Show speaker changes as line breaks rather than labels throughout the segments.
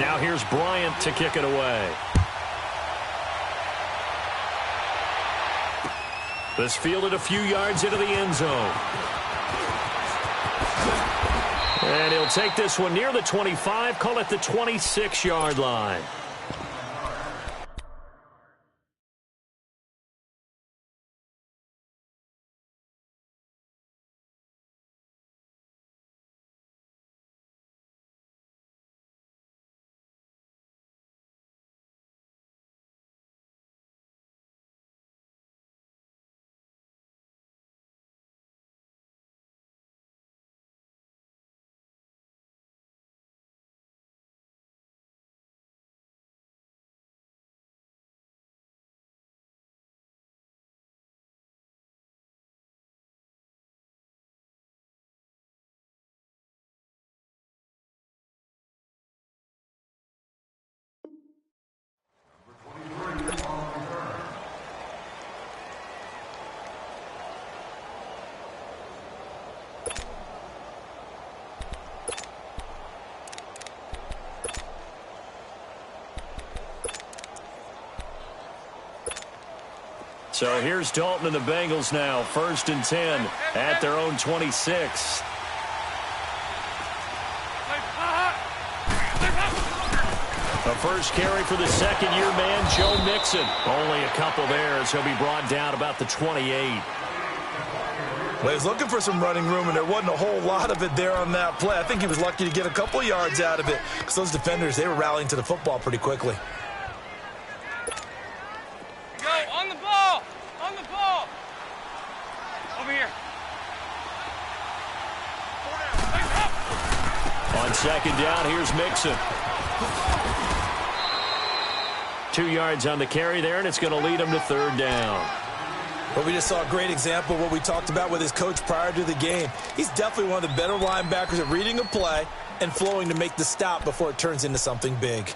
Now here's Bryant to kick it away. This fielded a few yards into the end zone. And he'll take this one near the 25, call it the 26-yard line. So here's Dalton and the Bengals now, 1st and 10 at their own 26. A first carry for the second-year man, Joe Mixon. Only a couple there as he'll be brought down about the 28.
Well, he was looking for some running room, and there wasn't a whole lot of it there on that play. I think he was lucky to get a couple yards out of it because those defenders, they were rallying to the football pretty quickly.
On second down, here's Mixon. 2 yards on the carry there, and it's going to lead him to 3rd down.
Well, we just saw a great example of what we talked about with his coach prior to the game. He's definitely one of the better linebackers at reading a play and flowing to make the stop before it turns into something big.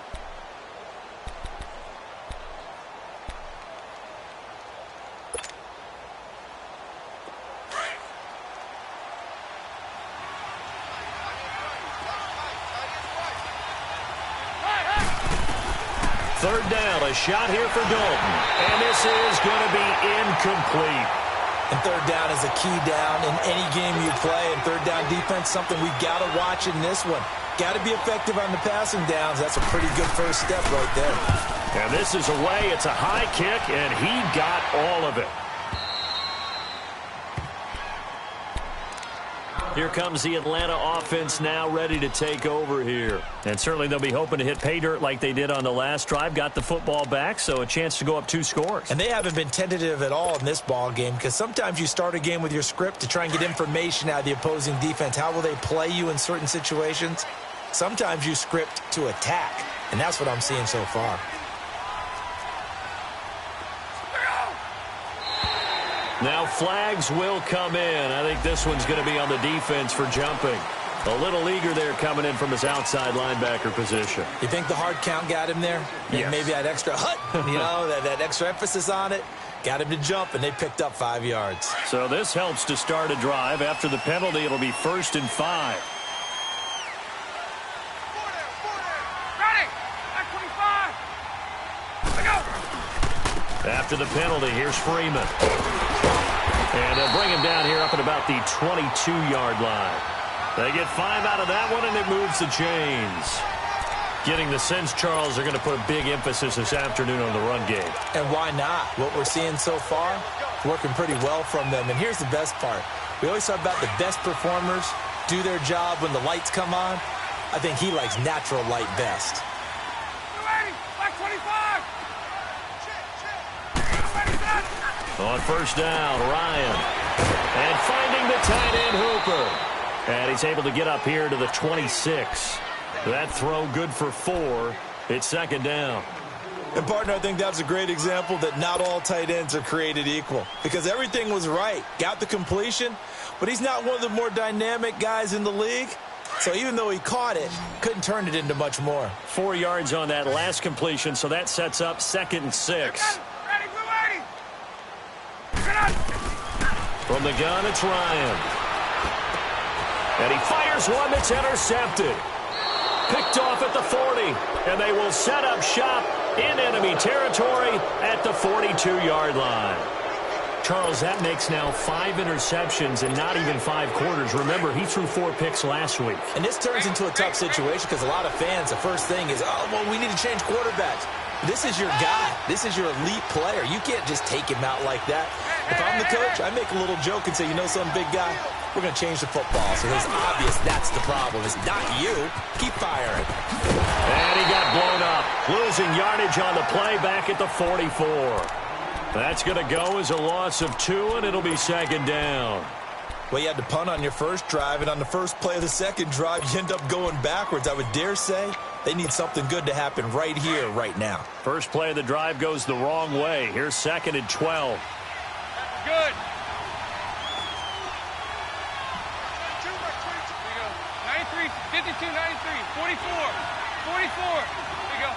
Third down, a shot here for Dalton. And this is going to be incomplete.
And third down is a key down in any game you play. And third down defense, something we got to watch in this one. Got to be effective on the passing downs. That's a pretty good first step right there.
And this is away. It's a high kick, and he got all of it. Here comes the Atlanta offense now ready to take over here. And certainly they'll be hoping to hit pay dirt like they did on the last drive. Got the football back, so a chance to go up 2 scores.
And they haven't been tentative at all in this ball game because sometimes you start a game with your script to try and get information out of the opposing defense. How will they play you in certain situations? Sometimes you script to attack, and that's what I'm seeing so far.
Now flags will come in. I think this one's going to be on the defense for jumping. A little eager there coming in from his outside linebacker position.
You think the hard count got him there?
Yes.
Maybe that extra that extra emphasis on it. Got him to jump, and they picked up 5 yards.
So this helps to start a drive. After the penalty, it'll be 1st and 5. After the penalty, here's Freeman. And they'll bring him down here up at about the 22-yard line. They get 5 out of that one, and it moves the chains. Getting the sense, Charles, they're going to put a big emphasis this afternoon on the run game.
And why not? What we're seeing so far, working pretty well from them. And here's the best part. We always talk about the best performers do their job when the lights come on. I think he likes natural light best.
On first down, Ryan. And finding the tight end, Hooper. And he's able to get up here to the 26. That throw good for 4. It's 2nd down.
And, partner, I think that's a great example that not all tight ends are created equal. Because everything was right. Got the completion, but he's not one of the more dynamic guys in the league. So even though he caught it, couldn't turn it into much more.
4 yards on that last completion, so that sets up 2nd and 6. From the gun, it's Ryan. And he fires one that's intercepted. Picked off at the 40, and they will set up shop in enemy territory at the 42-yard line. Charles, that makes now 5 interceptions in not even 5 quarters. Remember, he threw 4 picks last week.
And this turns into a tough situation because a lot of fans, the first thing is, oh, well, we need to change quarterbacks. This is your guy. This is your elite player. You can't just take him out like that. If I'm the coach, I make a little joke and say, you know something, big guy? We're going to change the football. So it's obvious that's the problem. It's not you. Keep firing.
And he got blown up. Losing yardage on the play back at the 44. That's going to go as a loss of 2, and it'll be second down.
Well, you had to punt on your first drive, and on the first play of the second drive, you end up going backwards. I would dare say they need something good to happen right here, right now.
First play of the drive goes the wrong way. Here's 2nd and 12.
Good. 93, 52, 93, 44, 44. There you go.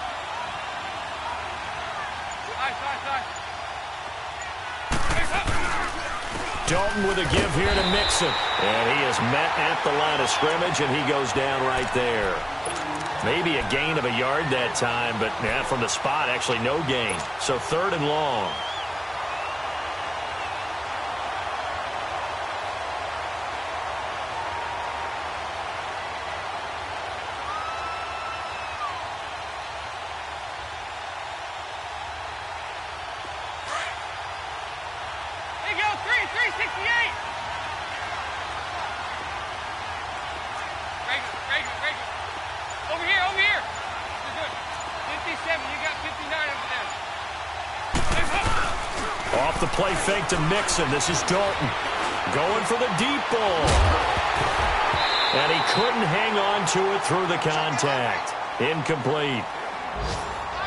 Nice.
Dalton with a give here to Mixon. And he is met at the line of scrimmage, and he goes down right there. Maybe a gain of a yard that time, but yeah, from the spot, actually no gain. So 3rd and long.
There you go, 368. Regular. Over here. You're good. 57, you got 59 over there.
Off the play fake to Mixon. This is Dalton going for the deep ball. And he couldn't hang on to it through the contact. Incomplete.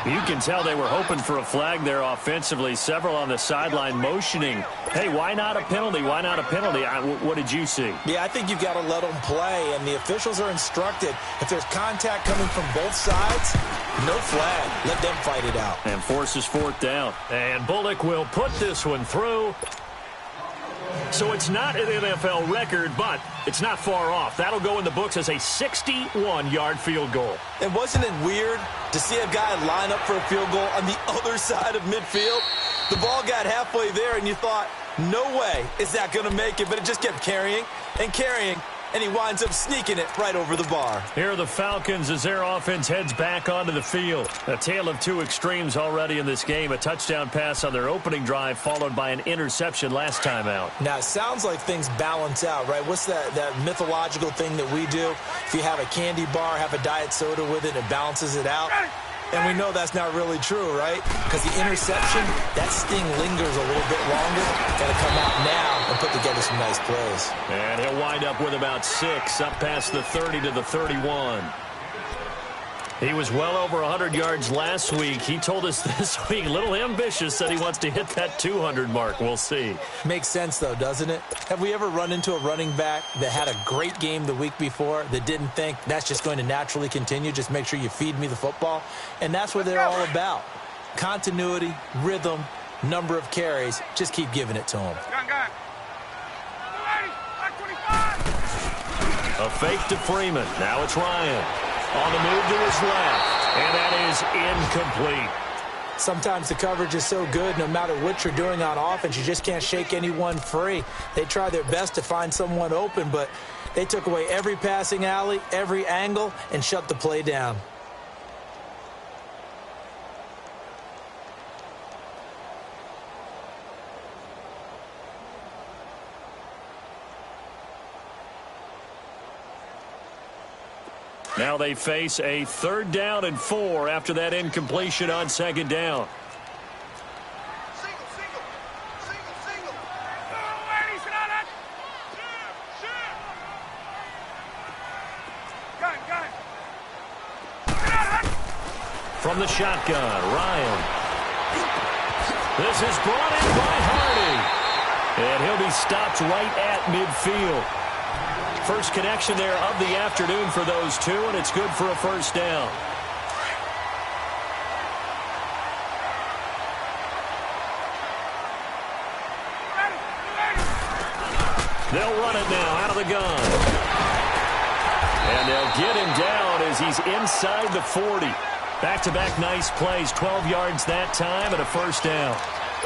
You can tell they were hoping for a flag there offensively. Several on the sideline motioning. Hey, why not a penalty? Why not a penalty? What did you see?
Yeah, I think you've got to let them play, and the officials are instructed. If there's contact coming from both sides, no flag. Let them fight it out.
And forces 4th down. And Bullock will put this one through. So it's not an NFL record, but it's not far off. That'll go in the books as a 61-yard field goal.
And wasn't it weird to see a guy line up for a field goal on the other side of midfield? The ball got halfway there, and you thought, no way is that going to make it, but it just kept carrying, and he winds up sneaking it right over the bar.
Here are the Falcons as their offense heads back onto the field. A tale of 2 extremes already in this game. A touchdown pass on their opening drive, followed by an interception last time out.
Now, it sounds like things balance out, right? What's that mythological thing that we do? If you have a candy bar, have a diet soda with it, it balances it out. And we know that's not really true, right? Because the interception, that sting lingers a little bit longer. Got to come out now and put together some nice plays.
And he'll wind up with about 6, up past the 30 to the 31. He was well over 100 yards last week. He told us this week, a little ambitious, said he wants to hit that 200 mark. We'll see.
Makes sense, though, doesn't it? Have we ever run into a running back that had a great game the week before that didn't think that's just going to naturally continue? Just make sure you feed me the football. And that's what they're all about. Continuity, rhythm, number of carries. Just keep giving it to them.
Gun.
A fake to Freeman. Now it's Ryan. On the move to his left, and that is incomplete.
Sometimes the coverage is so good, no matter what you're doing on offense, you just can't shake anyone free. They try their best to find someone open, but they took away every passing alley, every angle, and shut the play down.
Now they face a 3rd down and 4 after that incompletion on 2nd down. From the shotgun, Ryan. This is brought in by Hardy. And he'll be stopped right at midfield. First connection there of the afternoon for those 2, and it's good for a 1st down. They'll run it now out of the gun. And they'll get him down as he's inside the 40. Back-to-back nice plays, 12 yards that time and a first down.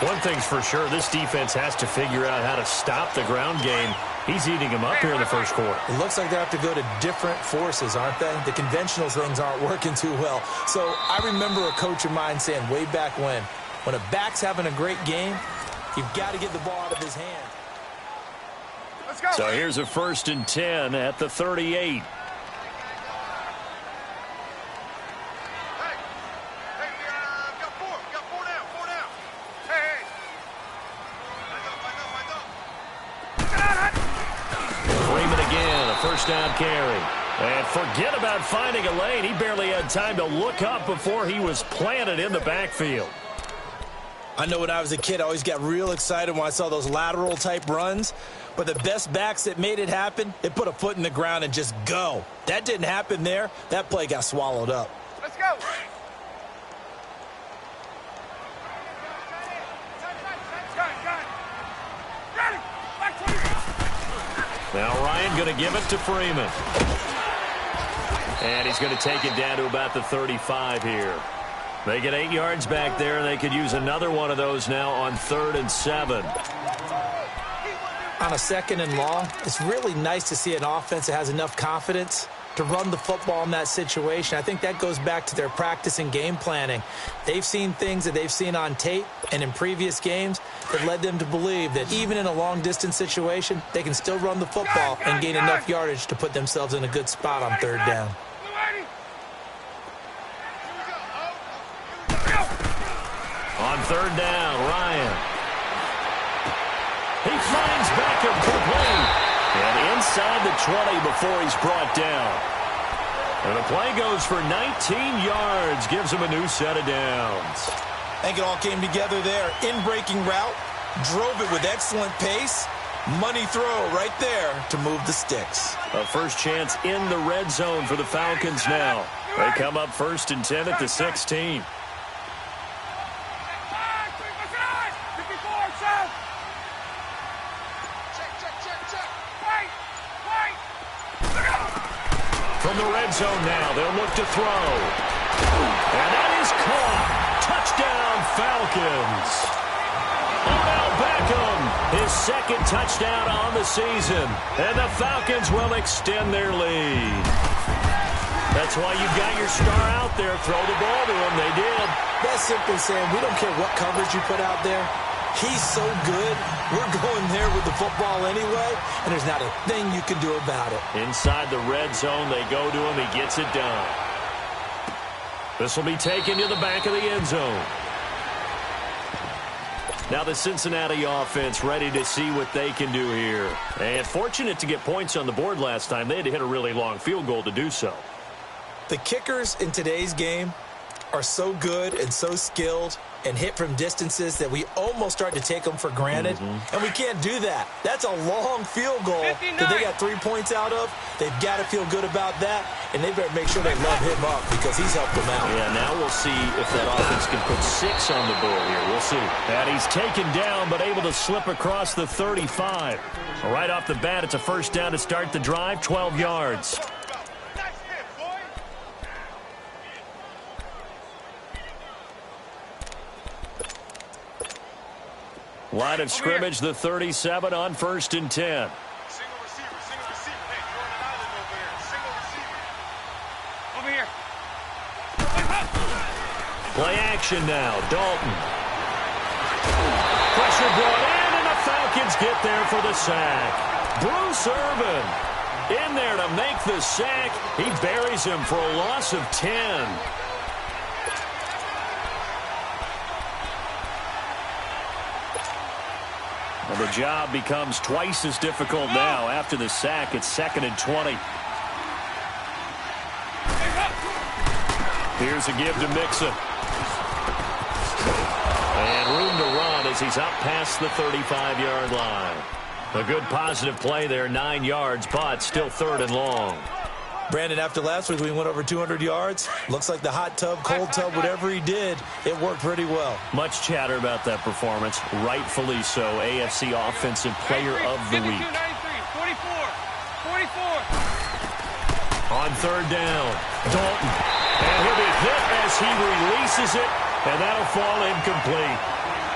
One thing's for sure, this defense has to figure out how to stop the ground game. He's eating them up here in the first quarter.
It looks like they have to go to different forces, aren't they? The conventional things aren't working too well. So I remember a coach of mine saying way back when a back's having a great game, you've got to get the ball out of his hand.
Let's go.
So here's a 1st and 10 at the 38. First down carry. And forget about finding a lane. He barely had time to look up before he was planted in the backfield.
I know when I was a kid, I always got real excited when I saw those lateral-type runs. But the best backs that made it happen, they put a foot in the ground and just go. That didn't happen there. That play got swallowed up.
Let's go.
Now Ryan going to give it to Freeman. And he's going to take it down to about the 35 here. They get 8 yards back there. They could use another one of those now on 3rd and 7.
On a 2nd and long, it's really nice to see an offense that has enough confidence to run the football in that situation. I think that goes back to their practice and game planning. They've seen things that they've seen on tape and in previous games that led them to believe that even in a long-distance situation, they can still run the football and gain enough yardage to put themselves in a good spot on 3rd down.
On 3rd down, Ryan. He finds Beckham complete. And inside the 20 before he's brought down. And the play goes for 19 yards. Gives him a new set of downs.
I think it all came together there. In-breaking route. Drove it with excellent pace. Money throw right there to move the sticks.
A first chance in the red zone for the Falcons now. They come up 1st and 10 at the 16. From the red zone now, they'll look to throw. And that is caught. Touchdown, Falcons. Odell Beckham, his 2nd touchdown on the season. And the Falcons will extend their lead. That's why you've got your star out there. Throw the ball to him. They did.
That's simply saying we don't care what coverage you put out there. He's so good, we're going there with the football anyway, and there's not a thing you can do about it.
Inside the red zone, they go to him. He gets it done. This will be taken to the back of the end zone. Now the Cincinnati offense ready to see what they can do here. And fortunate to get points on the board last time. They had to hit a really long field goal to do so.
The kickers in today's game are so good and so skilled and hit from distances that we almost start to take them for granted. And we can't do that. That's a long field goal that they got 3 points out of. They've got to feel good about that, and they better make sure they love him up because he's helped them out.
Yeah, now we'll see if that offense can put 6 on the board here. We'll see. And he's taken down but able to slip across the 35. Right off the bat, it's a first down to start the drive, 12 yards. Line of scrimmage, the 37 on 1st and 10.
Single receiver. Hey, you're on an island over there. Single receiver. Over here.
Play action now. Dalton. Pressure brought in, and the Falcons get there for the sack. Bruce Irvin in there to make the sack. He buries him for a loss of 10. And the job becomes twice as difficult now. After the sack, it's 2nd and 20. Here's a give to Mixon. And room to run as he's up past the 35-yard line. A good positive play there, 9 yards, but still 3rd and long.
Brandon, after last week we went over 200 yards. Looks like the hot tub, cold tub, whatever he did, it worked pretty well.
Much chatter about that performance. Rightfully so. AFC Offensive Player of the Week.
44.
On third down. Dalton. And he'll be hit as he releases it, and that'll fall incomplete.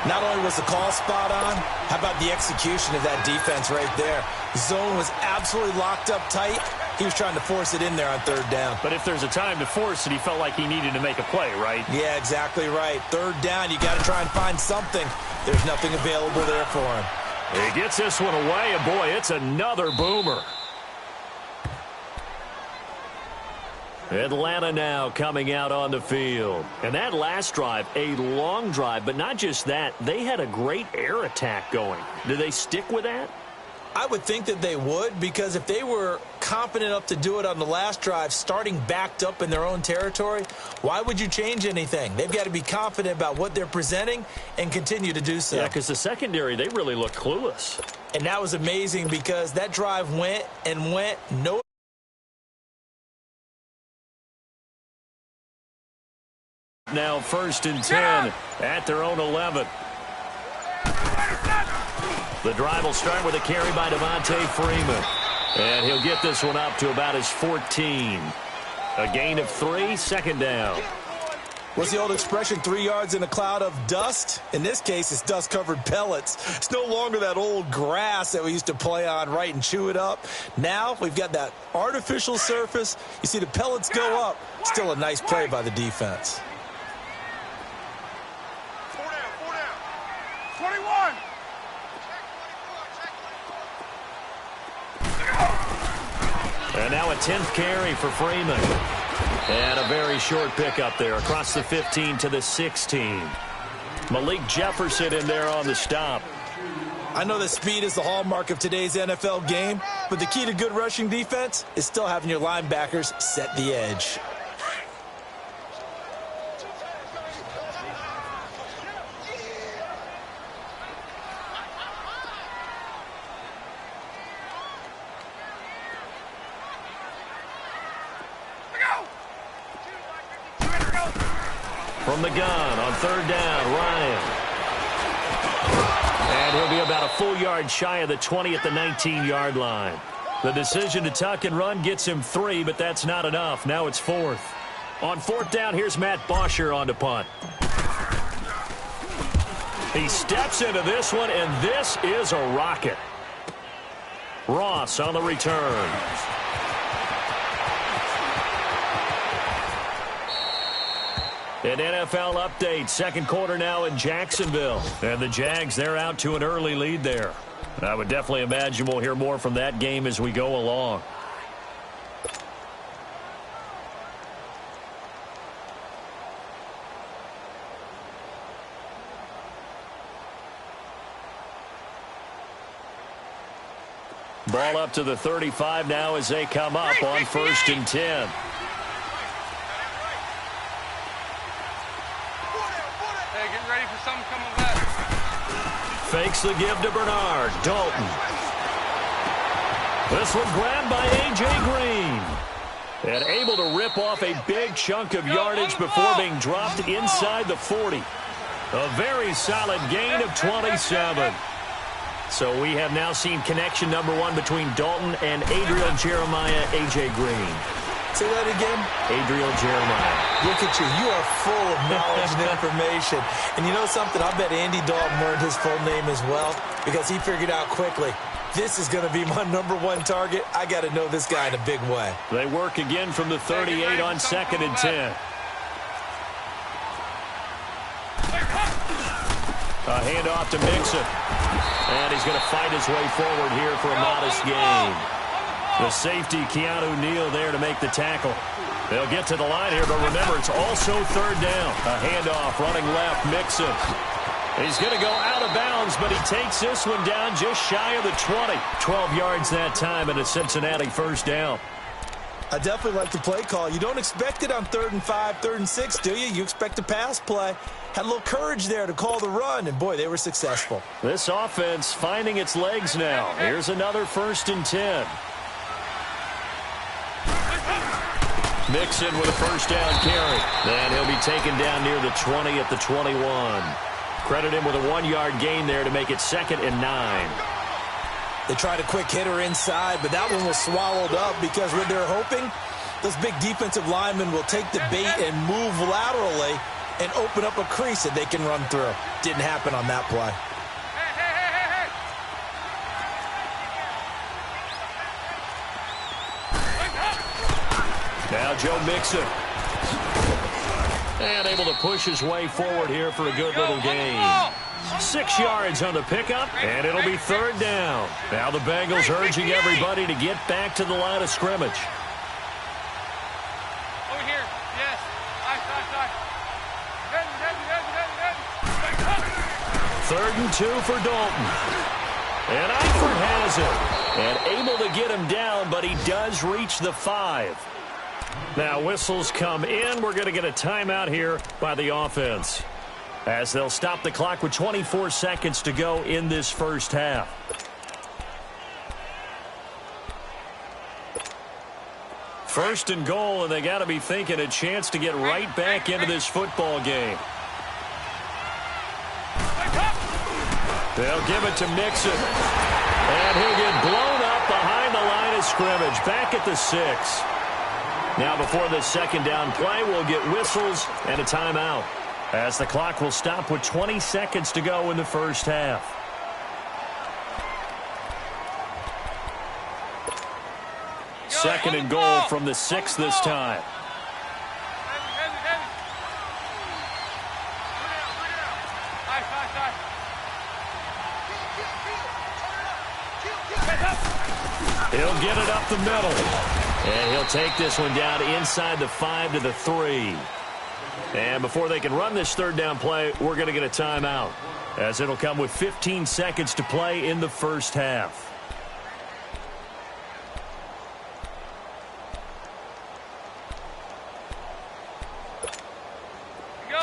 Not only was the call spot on, how about the execution of that defense right there? Zone was absolutely locked up tight. He was trying to force it in there on third down.
But if there's a time to force it, he felt like he needed to make a play, right?
Yeah, exactly right. Third down, you got to try and find something. There's nothing available there for him.
He gets this one away, and boy, it's another boomer. Atlanta now coming out on the field. And that last drive, a long drive, but not just that. They had a great air attack going. Do they stick with that?
I would think that they would, because if they were confident enough to do it on the last drive, starting backed up in their own territory, why would you change anything? They've got to be confident about what they're presenting and continue to do so.
Yeah, because the secondary, they really looked clueless.
And that was amazing because that drive went and went. No.
Now 1st and 10 at their own 11. The drive will start with a carry by Devontae Freeman. And he'll get this one up to about his 14. A gain of 3, second down.
What's the old expression, 3 yards in a cloud of dust? In this case, it's dust-covered pellets. It's no longer that old grass that we used to play on, right, and chew it up. Now we've got that artificial surface. You see the pellets go up. Still a nice play by the defense.
4 down. 21.
And now a 10th carry for Freeman. And a very short pickup there across the 15 to the 16. Malik Jefferson in there on the stop.
I know that speed is the hallmark of today's NFL game, but the key to good rushing defense is still having your linebackers set the edge.
From the gun on third down, Ryan. And he'll be about a full yard shy of the 20 at the 19-yard line. The decision to tuck and run gets him 3, but that's not enough. Now it's 4th. On 4th down, here's Matt Bosher on to punt. He steps into this one, and this is a rocket. Ross on the return. An NFL update, second quarter now in Jacksonville. And the Jags, they're out to an early lead there. I would definitely imagine we'll hear more from that game as we go along. Ball up to the 35 now as they come up on 1st and 10. Fakes the give to Bernard. Dalton. This one grabbed by A.J. Green. And able to rip off a big chunk of yardage before being dropped inside the 40. A very solid gain of 27. So we have now seen connection number 1 between Dalton and Adriel Jeremiah, A.J. Green.
Say that again.
Adriel Jeremiah.
Look at you. You are full of knowledge and information. And you know something? I bet Andy Dalton learned his full name as well because he figured out quickly, this is going to be my number 1 target. I got to know this guy in a big way.
They work again from the 38 on 2nd and 10. A handoff to Mixon. And he's going to fight his way forward here for a modest gain. The safety, Keanu Neal, there to make the tackle. They'll get to the line here, but remember, it's also third down. A handoff, running left, Mixon. He's going to go out of bounds, but he takes this one down just shy of the 20. 12 yards that time, and a Cincinnati first down.
I definitely like the play call. You don't expect it on 3rd and 5, 3rd and 6, do you? You expect a pass play. Had a little courage there to call the run, and boy, they were successful.
This offense finding its legs now. Here's another 1st and 10. Mixon with a first down carry. Then he'll be taken down near the 20 at the 21. Credit him with a 1-yard gain there to make it 2nd and 9.
They tried a quick hitter inside, but that one was swallowed up because what they're hoping, Those big defensive linemen will take the bait and move laterally and open up a crease that they can run through. Didn't happen on that play.
Now Joe Mixon. And able to push his way forward here for a good little gain. 6 yards on the pickup, and it'll be 3rd down. Now the Bengals urging everybody to get back to the line of scrimmage.
Over here, yes. Nice.
3rd and 2 for Dalton. And Eifert has it. And able to get him down, but he does reach the 5. Now whistles come in. We're going to get a timeout here by the offense, as they'll stop the clock with 24 seconds to go in this first half. First and goal, and they got to be thinking a chance to get right back into this football game. They'll give it to Mixon, and he'll get blown up behind the line of scrimmage, back at the 6. Now before this 2nd down play, we'll get whistles and a timeout, as the clock will stop with 20 seconds to go in the first half. Second and goal from the 6 this time. He'll get it up the middle. And he'll take this one down inside the 5 to the 3. And before they can run this 3rd down play, we're going to get a timeout, as it'll come with 15 seconds to play in the first half.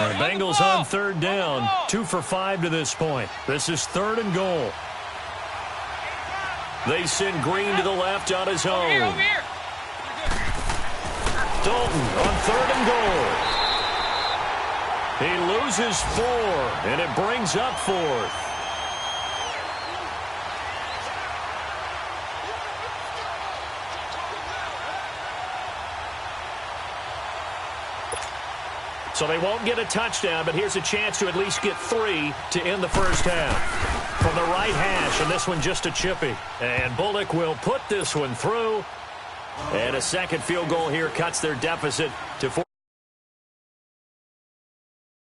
And the Bengals on 3rd down, 2 for 5 to this point. This is 3rd and goal. They send Green to the left on his own.
Over here.
Dalton on 3rd and goal. He loses 4, and it brings up 4th. So they won't get a touchdown, but here's a chance to at least get 3 to end the first half. From the right hash, and this one just a chippy. And Bullock will put this one through. And a second field goal here cuts their deficit to 4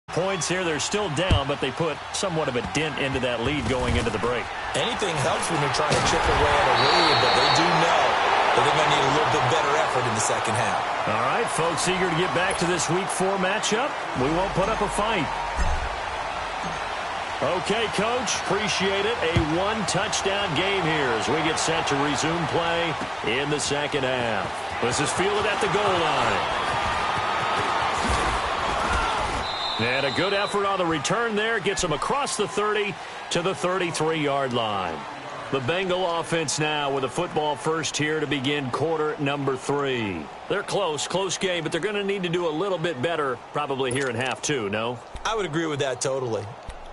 points here. They're still down, but they put somewhat of a dent into that lead going into the break.
Anything helps when they're trying to chip away at a lead, but they do know that they're going to need a little bit better effort in the second half.
All right, folks, eager to get back to this Week 4 matchup. We won't put up a fight. Okay, Coach, appreciate it. A 1-touchdown game here as we get set to resume play in the second half. This is fielded at the goal line. And a good effort on the return there. Gets them across the 30 to the 33-yard line. The Bengal offense now with a football first here to begin quarter number 3. They're close game, but they're going to need to do a little bit better probably here in half 2, no?
I would agree with that totally.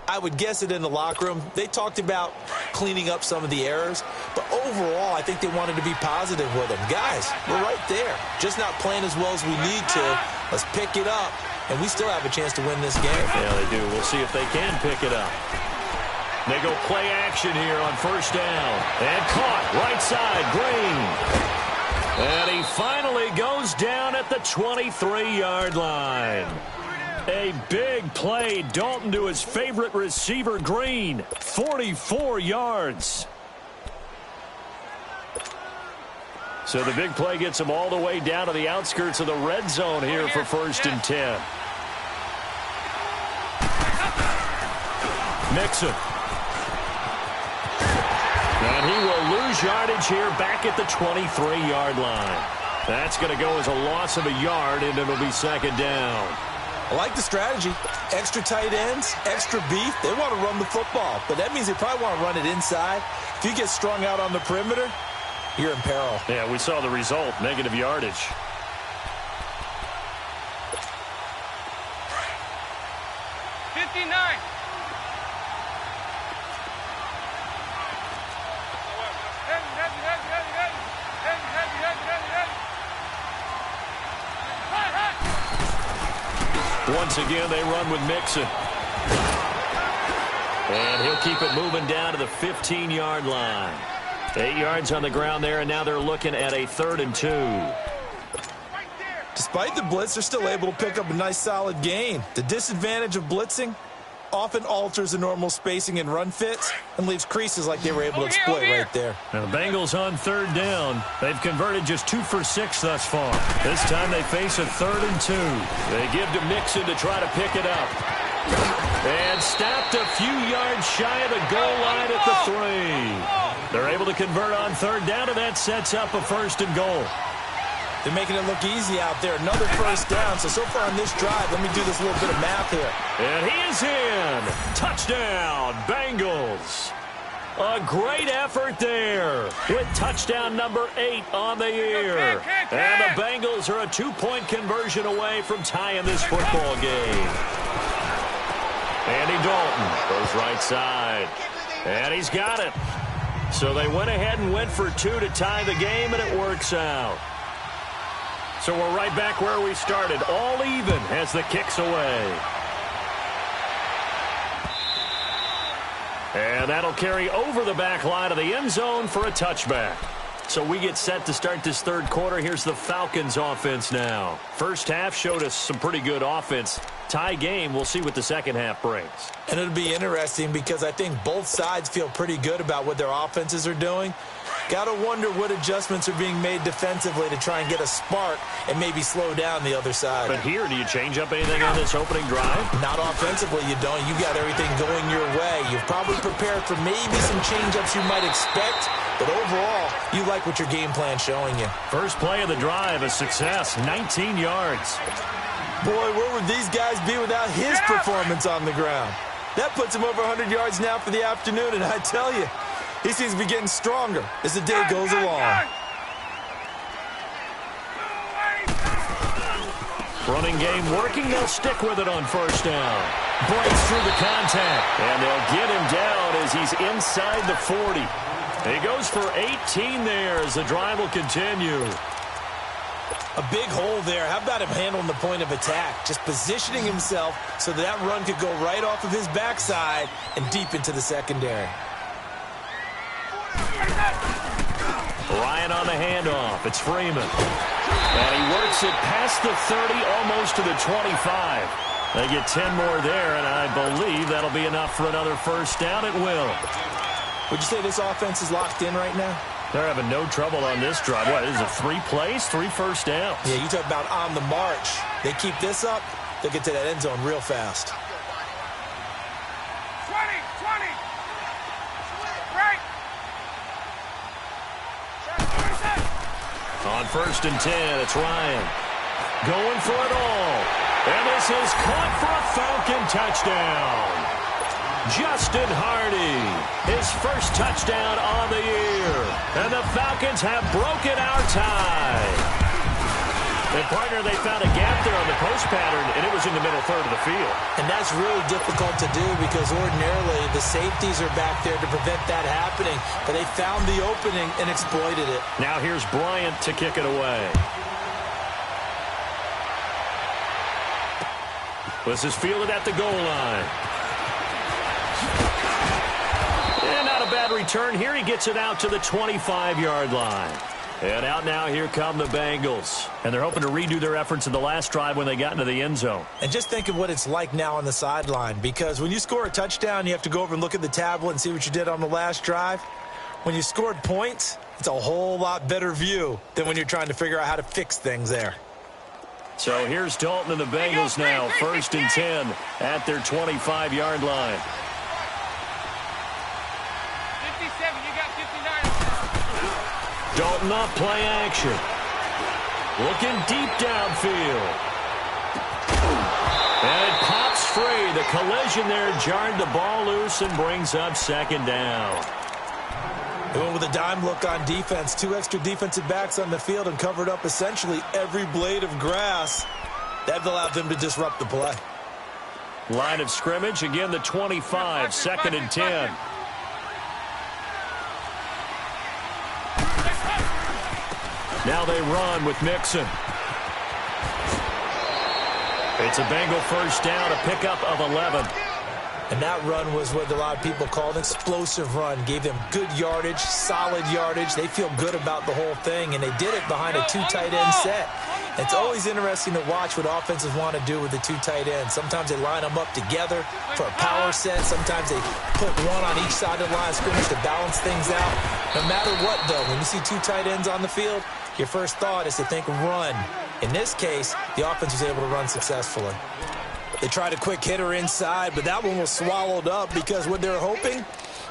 I would guess it in the locker room. They talked about cleaning up some of the errors, but overall, I think they wanted to be positive with them. Guys, we're right there. Just not playing as well as we need to. Let's pick it up, and we still have a chance to win this game.
Yeah, they do. We'll see if they can pick it up. They go play action here on first down. And caught right side, Green. And he finally goes down at the 23-yard line. A big play. Dalton to his favorite receiver, Green. 44 yards. So the big play gets him all the way down to the outskirts of the red zone here for 1st and 10. Mixon. And he will lose yardage here back at the 23-yard line. That's going to go as a loss of a yard, and it'll be 2nd down.
I like the strategy. Extra tight ends, extra beef. They want to run the football, but that means they probably want to run it inside. If you get strung out on the perimeter, you're in peril.
Yeah, we saw the result, negative yardage. Once again, they run with Mixon. And he'll keep it moving down to the 15-yard line. 8 yards on the ground there, and now they're looking at a 3rd and 2.
Despite the blitz, they're still able to pick up a nice, solid gain. The disadvantage of blitzing often alters the normal spacing and run fits and leaves creases like they were able to exploit right there.
Now the Bengals on 3rd down. They've converted just 2 for 6 thus far. This time they face a 3rd and 2. They give to Mixon to try to pick it up. And stopped a few yards shy of the goal line at the 3. They're able to convert on 3rd down, and that sets up a 1st and goal.
They're making it look easy out there. Another 1st down. So far on this drive, let me do this little bit of math here.
And he is in. Touchdown, Bengals. A great effort there with touchdown number 8 on the year. And the Bengals are a 2-point conversion away from tying this football game. Andy Dalton goes right side. And he's got it. So they went ahead and went for 2 to tie the game, and it works out. So we're right back where we started, all even as the kick's away. And that'll carry over the back line of the end zone for a touchback. So we get set to start this 3rd quarter. Here's the Falcons offense now. First half showed us some pretty good offense. Tie game, we'll see what the second half brings.
And it'll be interesting because I think both sides feel pretty good about what their offenses are doing. Got to wonder what adjustments are being made defensively to try and get a spark and maybe slow down the other side.
But here, do you change up anything on this opening drive?
Not offensively, you don't. You got everything going your way. You've probably prepared for maybe some change-ups you might expect, but overall, you like what your game plan's showing you.
First play of the drive, a success, 19 yards.
Boy, where would these guys be without his performance on the ground? That puts him over 100 yards now for the afternoon, and I tell you, he seems to be getting stronger as the day goes along.
Running game working. They'll stick with it on 1st down. Breaks through the contact. And they'll get him down as he's inside the 40. He goes for 18 there as the drive will continue.
A big hole there. How about him handling the point of attack? Just positioning himself so that run could go right off of his backside and deep into the secondary.
Ryan on the handoff. It's Freeman. And he works it past the 30, almost to the 25. They get 10 more there, and I believe that'll be enough for another 1st down. It will.
Would you say this offense is locked in right now?
They're having no trouble on this drive. What, is it 3 plays, 3 first downs?
Yeah, you talk about on the march. They keep this up, they'll get to that end zone real fast.
20. Right.
On 1st and 10, it's Ryan. Going for it all. And this is caught for a Falcon touchdown. Justin Hardy, his first touchdown on the year. And the Falcons have broken our tie. And, partner, they found a gap there on the post pattern, and it was in the middle 3rd of the field.
And that's really difficult to do because ordinarily the safeties are back there to prevent that happening. But they found the opening and exploited it.
Now here's Bryant to kick it away. This is fielded at the goal line. And not a bad return here. He gets it out to the 25-yard line. And out now, here come the Bengals. And they're hoping to redo their efforts in the last drive when they got into the end zone.
And just think of what it's like now on the sideline, because when you score a touchdown, you have to go over and look at the tablet and see what you did on the last drive. When you scored points, it's a whole lot better view than when you're trying to figure out how to fix things there.
So here's Dalton and the Bengals now, 1st and 10 at their 25-yard line.
57, you got 59.
Dalton off play action. Looking deep downfield. And it pops free. The collision there jarred the ball loose and brings up 2nd down.
They went with a dime look on defense. 2 extra defensive backs on the field and covered up essentially every blade of grass. That allowed them to disrupt the play.
Line of scrimmage, again the 25, 2nd and 10. Now they run with Mixon. It's a Bengal first down, a pickup of 11.
And that run was what a lot of people call an explosive run. Gave them good yardage, solid yardage. They feel good about the whole thing, and they did it behind a 2 tight end set. It's always interesting to watch what offenses want to do with the 2 tight ends. Sometimes they line them up together for a power set. Sometimes they put one on each side of the line of scrimmage to balance things out. No matter what, though, when you see 2 tight ends on the field, your first thought is to think run. In this case, the offense was able to run successfully. They tried a quick hitter inside, but that one was swallowed up because what they're hoping,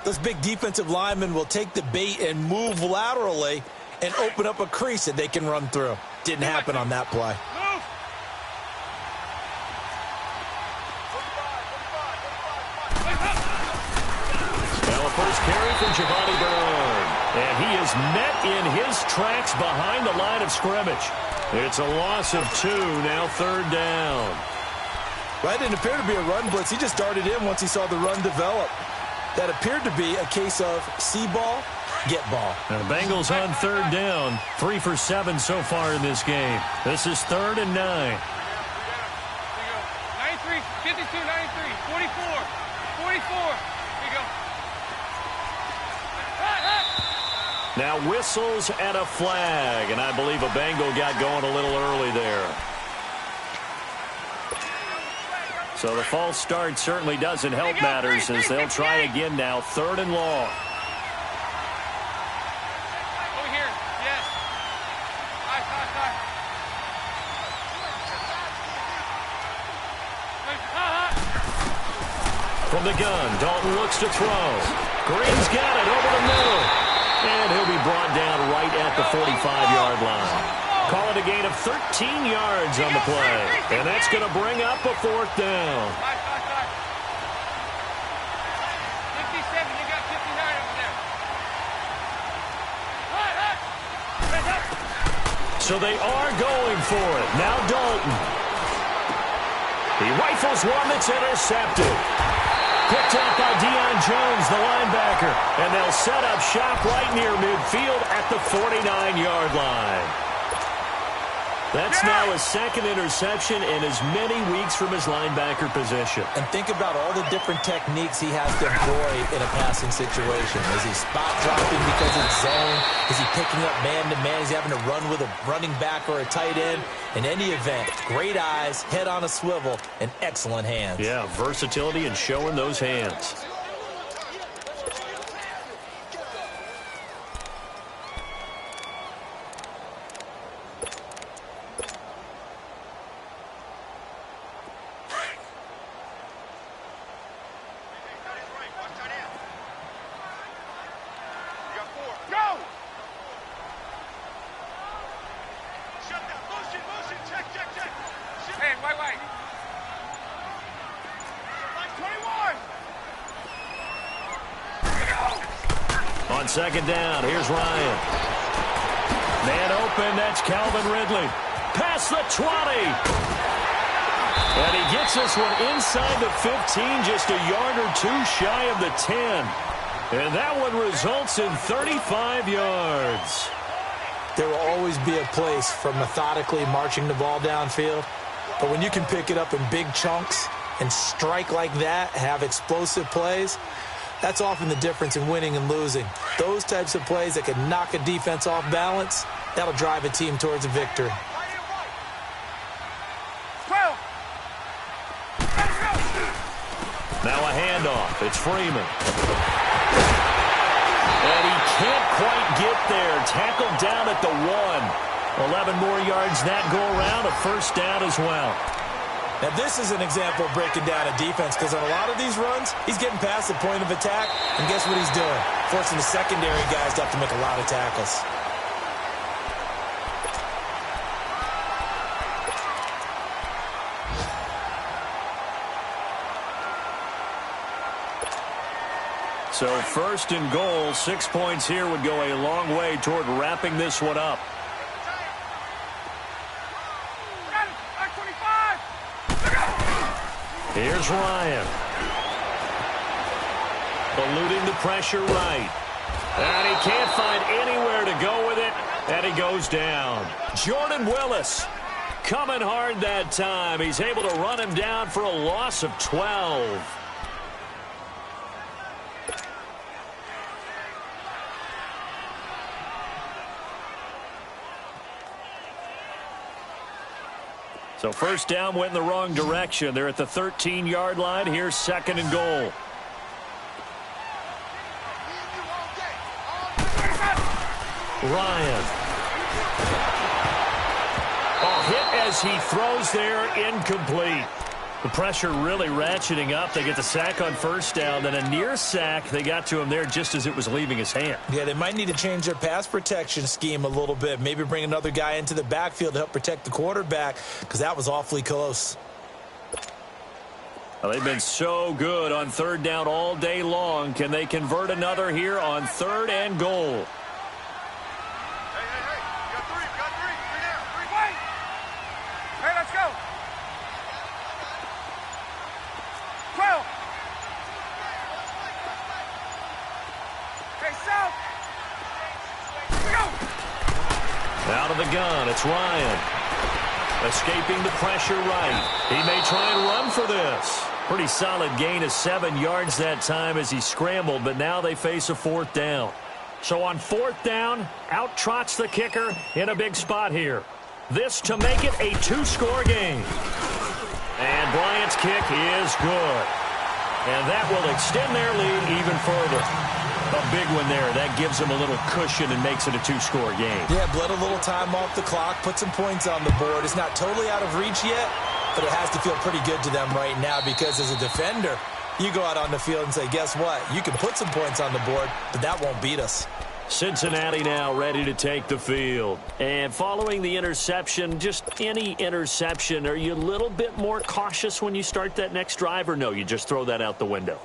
those big defensive linemen will take the bait and move laterally and open up a crease that they can run through. Didn't happen on that play.
Now a first carry from Giovanni Bernard. And he is met in his tracks behind the line of scrimmage. It's a loss of 2, now 3rd down.
Well, that didn't appear to be a run blitz. He just darted in once he saw the run develop. That appeared to be a case of see ball, get ball.
Now the Bengals on 3rd down. 3 for 7 so far in this game. This is 3rd and 9.
93, 52, 93, 44, 44. Here you go.
Now whistles and a flag. And I believe a Bengal got going a little early there. So the false start certainly doesn't help matters as they'll try again now. 3rd and long.
Over here. Yes.
From the gun, Dalton looks to throw. Green's got it over the middle. And he'll be brought down right at the 45-yard line. Call it a gain of 13 yards on the play. And that's going to bring up a 4th down.
57, you got 59 over there.
So they are going for it. Now Dalton. He rifles one that's intercepted. Picked up by Deion Jones, the linebacker. And they'll set up shop right near midfield at the 49-yard line. That's now his 2nd interception in as many weeks from his linebacker position.
And think about all the different techniques he has to employ in a passing situation. Is he spot dropping because it's zone? Is he picking up man-to-man? Is he having to run with a running back or a tight end? In any event, great eyes, head on a swivel, and excellent hands.
Yeah, versatility and showing those hands. On 2nd down, here's Ryan. Man open, that's Calvin Ridley. Past the 20. And he gets this one inside the 15, just a yard or 2 shy of the 10. And that one results in 35 yards.
There will always be a place for methodically marching the ball downfield. But when you can pick it up in big chunks and strike like that, have explosive plays, that's often the difference in winning and losing. Those types of plays that can knock a defense off balance, that'll drive a team towards a victory.
12.
Now a handoff. It's Freeman. And he can't quite get there. Tackled down at the 1. 11 more yards that go around. A 1st down as well.
Now, this is an example of breaking down a defense because on a lot of these runs, he's getting past the point of attack, and guess what he's doing? Forcing the secondary guys to have to make a lot of tackles.
So 1st and goal, 6 points here would go a long way toward wrapping this one up. Here's Ryan. Eluding the pressure right. And he can't find anywhere to go with it. And he goes down. Jordan Willis. Coming hard that time. He's able to run him down for a loss of 12. So first down went in the wrong direction. They're at the 13-yard line. Here's second and goal. Ryan. Oh, hit as he throws there, incomplete. The pressure really ratcheting up. They get the sack on first down, then a near sack. They got to him there just as it was leaving his hand.
Yeah, they might need to change their pass protection scheme a little bit. Maybe bring another guy into the backfield to help protect the quarterback, because that was awfully close.
Well, they've been so good on third down all day long. Can they convert another here on third and goal? Out of the gun, it's Ryan. Escaping the pressure right. He may try and run for this. Pretty solid gain of 7 yards that time as he scrambled, but now they face a fourth down. So on fourth down, out trots the kicker in a big spot here. This to make it a 2-score game. And Bryant's kick is good. And that will extend their lead even further. A big one there. That gives them a little cushion and makes it a 2-score game.
Yeah, bled a little time off the clock, put some points on the board. It's not totally out of reach yet, but it has to feel pretty good to them right now because as a defender, you go out on the field and say, guess what? You can put some points on the board, but that won't beat us.
Cincinnati now ready to take the field. And following the interception, just any interception, are you a little bit more cautious when you start that next drive, or no, you just throw that out the window?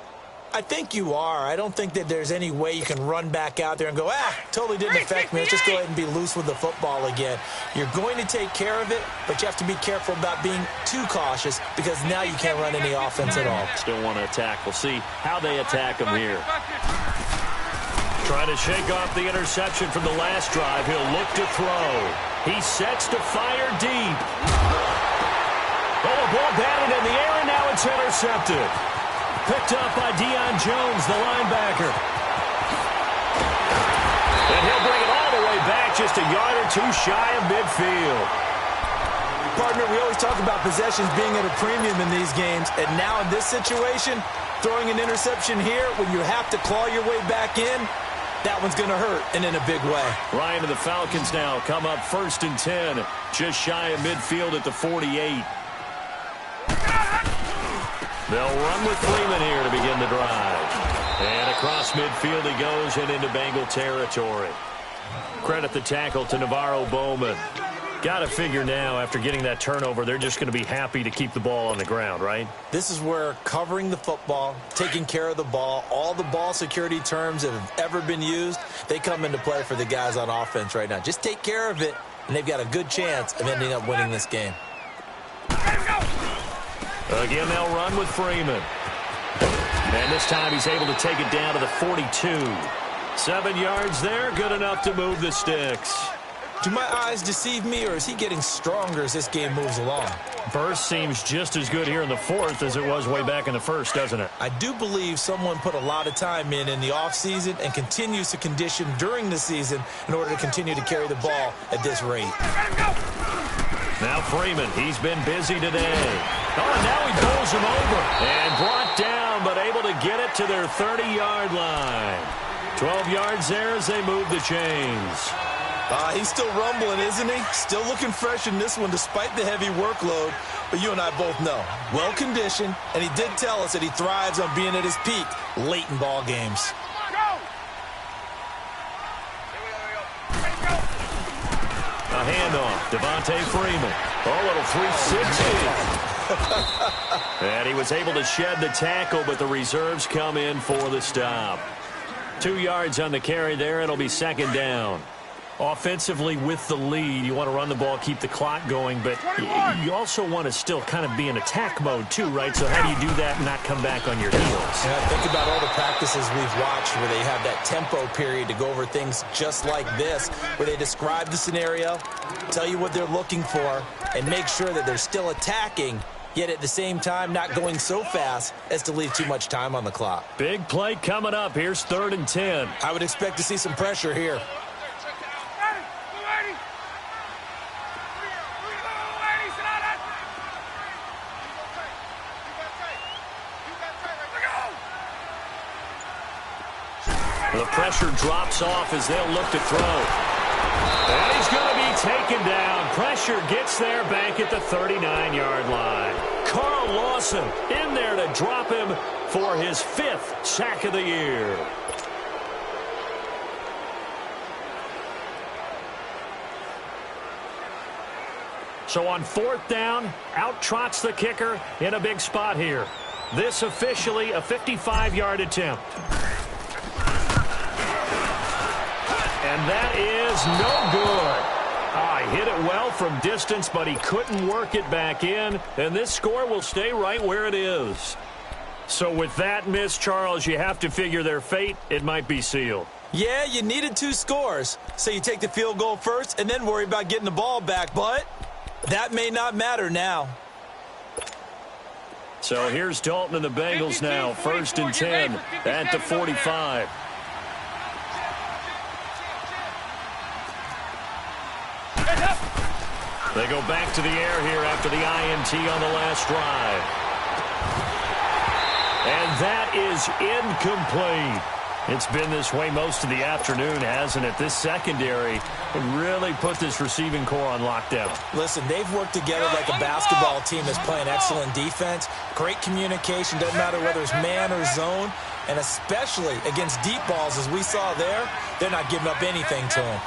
I think you are. I don't think that there's any way you can run back out there and go, totally didn't affect me. Let's just go ahead and be loose with the football again. You're going to take care of it, but you have to be careful about being too cautious because now you can't run any offense at all.
Still want to attack. We'll see how they attack him here. Trying to shake off the interception from the last drive. He'll look to throw. He sets to fire deep. Oh, a ball batted in the air, and now it's intercepted. Picked up by Deion Jones, the linebacker. And he'll bring it all the way back, just a yard or two shy of midfield.
Partner, we always talk about possessions being at a premium in these games, and now in this situation, throwing an interception here when you have to claw your way back in, that one's going to hurt, and in a big way.
Ryan and the Falcons now come up 1st and 10, just shy of midfield at the 48. They'll run with Freeman here to begin the drive. And across midfield he goes and into Bengal territory. Credit the tackle to Navarro Bowman. Got to figure now, after getting that turnover, they're just going to be happy to keep the ball on the ground, right?
This is where covering the football, taking care of the ball, all the ball security terms that have ever been used, they come into play for the guys on offense right now. Just take care of it, and they've got a good chance of ending up winning this game.
Again, they'll run with Freeman. And this time he's able to take it down to the 42. 7 yards there, good enough to move the sticks.
Do my eyes deceive me, or is he getting stronger as this game moves along?
Burst seems just as good here in the fourth as it was way back in the first, doesn't it?
I do believe someone put a lot of time in the offseason and continues to condition during the season in order to continue to carry the ball at this rate.
Now Freeman, he's been busy today. Oh, and now he bowls him over. And brought down, but able to get it to their 30-yard line. 12 yards there as they move the chains.
He's still rumbling, isn't he? Still looking fresh in this one despite the heavy workload. But you and I both know, well-conditioned, and he did tell us that he thrives on being at his peak late in ball games.
A handoff, Devontae Freeman. Oh, little 360. And he was able to shed the tackle, but the reserves come in for the stop. 2 yards on the carry there. It'll be second down. Offensively with the lead, you want to run the ball, keep the clock going, but you also want to still kind of be in attack mode too, right? So how do you do that and not come back on your heels?
Yeah, think about all the practices we've watched where they have that tempo period to go over things just like this, where they describe the scenario, tell you what they're looking for, and make sure that they're still attacking, yet at the same time not going so fast as to leave too much time on the clock.
Big play coming up. Here's 3rd and 10.
I would expect to see some pressure here.
The pressure drops off as they'll look to throw. And he's going to be taken down. Pressure gets there back at the 39-yard line. Carl Lawson in there to drop him for his 5th sack of the year. So on 4th down, out trots the kicker in a big spot here. This officially a 55-yard attempt. And that is no good. He hit it well from distance, but he couldn't work it back in. And this score will stay right where it is. So with that miss, Charles, you have to figure their fate. It might be sealed.
Yeah, you needed 2 scores. So you take the field goal first and then worry about getting the ball back. But that may not matter now.
So here's Dalton and the Bengals now. 1st and 10 at the 45. They go back to the air here after the INT on the last drive. And that is incomplete. It's been this way most of the afternoon, hasn't it? This secondary really put this receiving core on lockdown.
Listen, they've worked together like a basketball team that's playing excellent defense. Great communication, doesn't matter whether it's man or zone. And especially against deep balls, as we saw there, they're not giving up anything to them.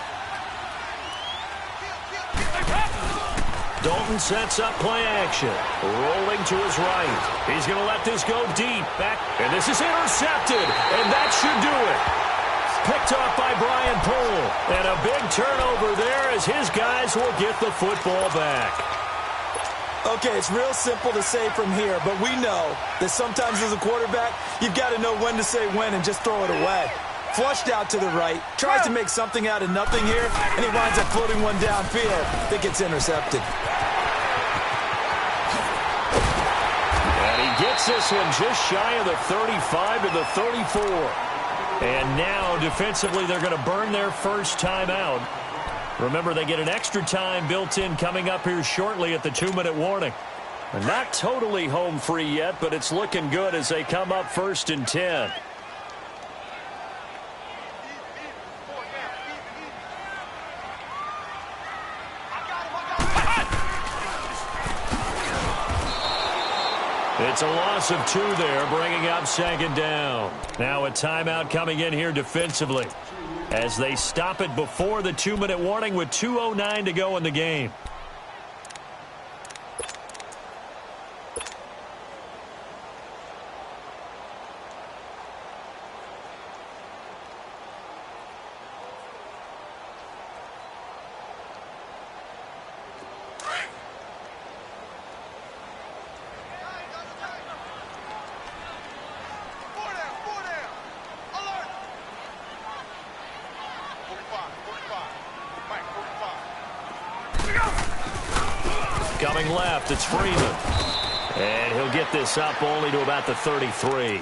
Dalton sets up play action. Rolling to his right. He's going to let this go deep. Back. And this is intercepted. And that should do it. Picked off by Brian Poole. And a big turnover there as his guys will get the football back.
Okay, it's real simple to say from here, but we know that sometimes as a quarterback, you've got to know when to say when and just throw it away. Flushed out to the right, tries to make something out of nothing here, and he winds up floating one downfield that gets intercepted.
And he gets this in just shy of the 35 to the 34. And now, defensively, they're going to burn their first timeout. Remember, they get an extra time built in coming up here shortly at the 2-minute warning. They're not totally home free yet, but it's looking good as they come up 1st and 10. It's a loss of 2 there, bringing up 2nd down. Now a timeout coming in here defensively as they stop it before the 2-minute warning with 2:09 to go in the game. Coming left, it's Freeman. And he'll get this up only to about the 33.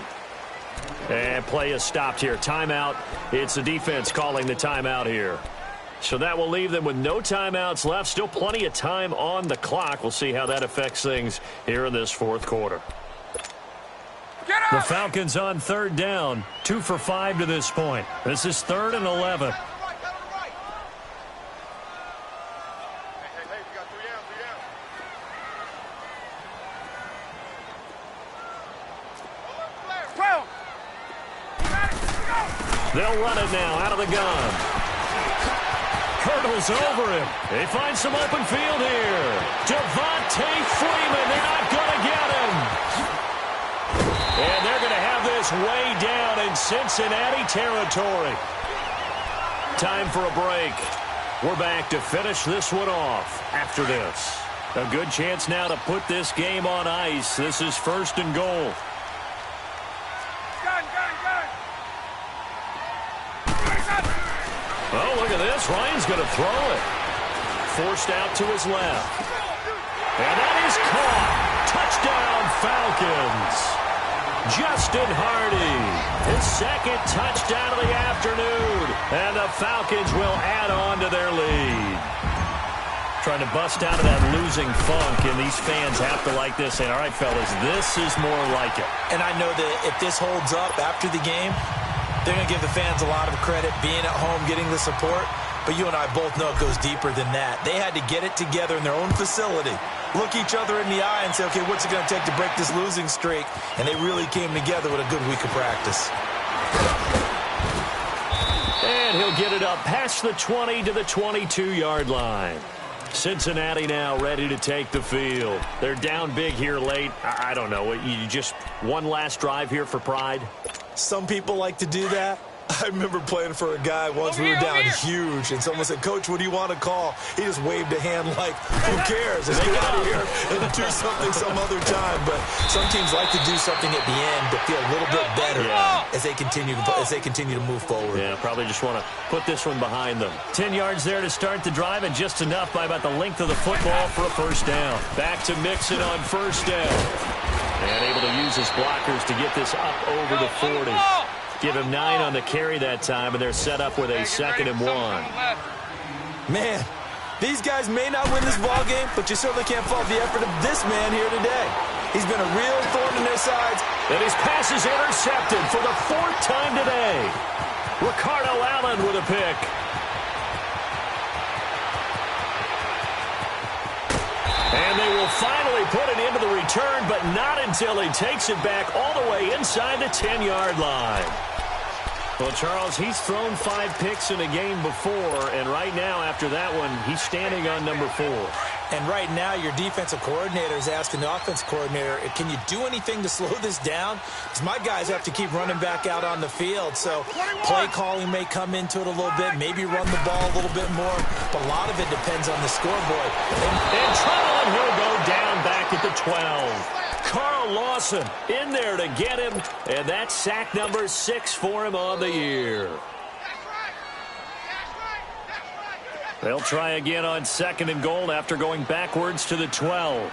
And play is stopped here. Timeout. It's the defense calling the timeout here. So that will leave them with no timeouts left. Still plenty of time on the clock. We'll see how that affects things here in this 4th quarter. The Falcons on 3rd down. 2 for 5 to this point. This is 3rd and 11. They'll run it now out of the gun. Hurdles over him. They find some open field here. Devontae Freeman. They're not going to get him. And they're going to have this way down in Cincinnati territory. Time for a break. We're back to finish this one off after this. A good chance now to put this game on ice. This is 1st and goal. Oh, look at this. Ryan's going to throw it. Forced out to his left. And that is caught. Touchdown, Falcons. Justin Hardy, his 2nd touchdown of the afternoon. And the Falcons will add on to their lead. Trying to bust out of that losing funk, and these fans have to like this. And all right, fellas, this is more like it.
And I know that if this holds up after the game, they're going to give the fans a lot of credit being at home, getting the support. But you and I both know it goes deeper than that. They had to get it together in their own facility, look each other in the eye and say, okay, what's it going to take to break this losing streak? And they really came together with a good week of practice.
And he'll get it up past the 20 to the 22-yard line. Cincinnati now ready to take the field. They're down big here late. I don't know. You just one last drive here for pride?
Some people like to do that. I remember playing for a guy once. We were down huge, and someone said, Coach, what do you want to call? He just waved a hand like, who cares? Let's get out of here and do something some other time. But some teams like to do something at the end to feel a little bit better as they continue to move forward.
Yeah, probably just want to put this one behind them. 10 yards there to start the drive, and just enough by about the length of the football for a first down. Back to Mixon on first down. And able to use his blockers to get this up over the 40. Give him 9 on the carry that time, and they're set up with a 2nd and 1.
Man, these guys may not win this ball game, but you certainly can't fault the effort of this man here today. He's been a real thorn in their sides.
And his pass is intercepted for the 4th time today. Ricardo Allen with a pick. And they will finally put it into the return, but not until he takes it back all the way inside the 10-yard line. Well, Charles, he's thrown 5 picks in a game before, and right now, after that one, he's standing on number 4.
And right now, your defensive coordinator is asking the offense coordinator, can you do anything to slow this down? Because my guys have to keep running back out on the field. So play calling may come into it a little bit, maybe run the ball a little bit more, but a lot of it depends on the scoreboard.
And trouble, and he'll go down back at the 12. Carl Lawson in there to get him, and that's sack number 6 for him on the year. They'll try again on 2nd and goal after going backwards to the 12.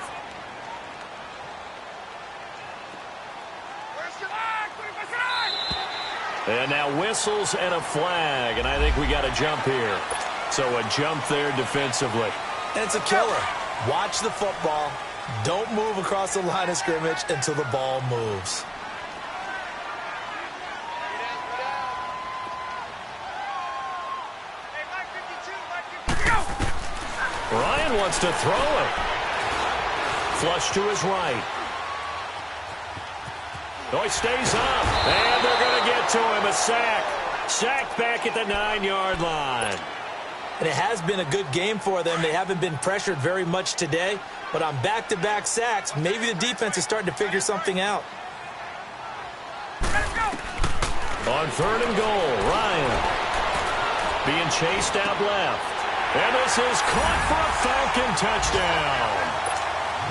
And now whistles and a flag, and I think we got a jump here. So a jump there defensively.
And it's a killer. Watch the football. Don't move across the line of scrimmage until the ball moves.
Ryan wants to throw it. Flush to his right. Oh, he stays up. And they're going to get to him. A sack. Sack back at the 9-yard line.
And it has been a good game for them. They haven't been pressured very much today. But on back-to-back sacks, maybe the defense is starting to figure something out.
On 3rd and goal, Ryan being chased out left. And this is caught for a Falcon touchdown.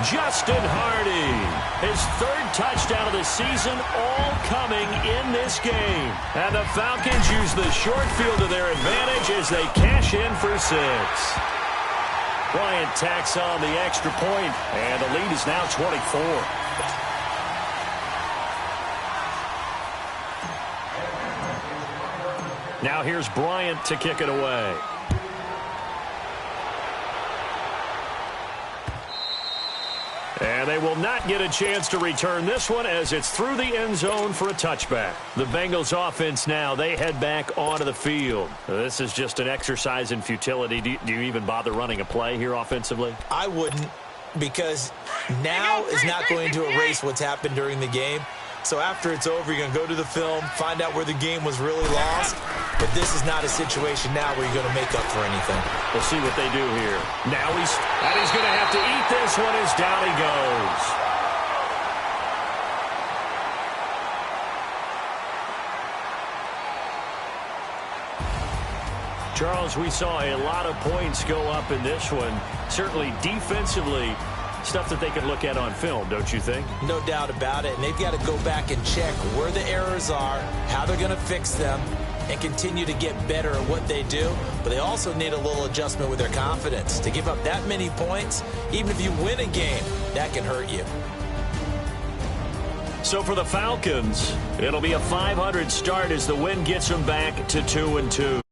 Justin Hardy, his 3rd touchdown of the season, all coming in this game. And the Falcons use the short field to their advantage as they cash in for 6. Bryant tacks on the extra point, and the lead is now 24. Now here's Bryant to kick it away. And they will not get a chance to return this one as it's through the end zone for a touchback. The Bengals offense now, they head back onto the field. This is just an exercise in futility. Do you even bother running a play here offensively?
I wouldn't, because now is not going to erase what's happened during the game. So after it's over, you're going to go to the film, find out where the game was really lost. But this is not a situation now where you're going to make up for anything.
We'll see what they do here. Now he's going to have to eat this one as down he goes. Charles, we saw a lot of points go up in this one. Certainly defensively, stuff that they could look at on film, don't you think?
No doubt about it. And they've got to go back and check where the errors are, how they're going to fix them, and continue to get better at what they do. But they also need a little adjustment with their confidence. To give up that many points, even if you win a game, that can hurt you.
So for the Falcons, it'll be a .500 start as the win gets them back to 2-2.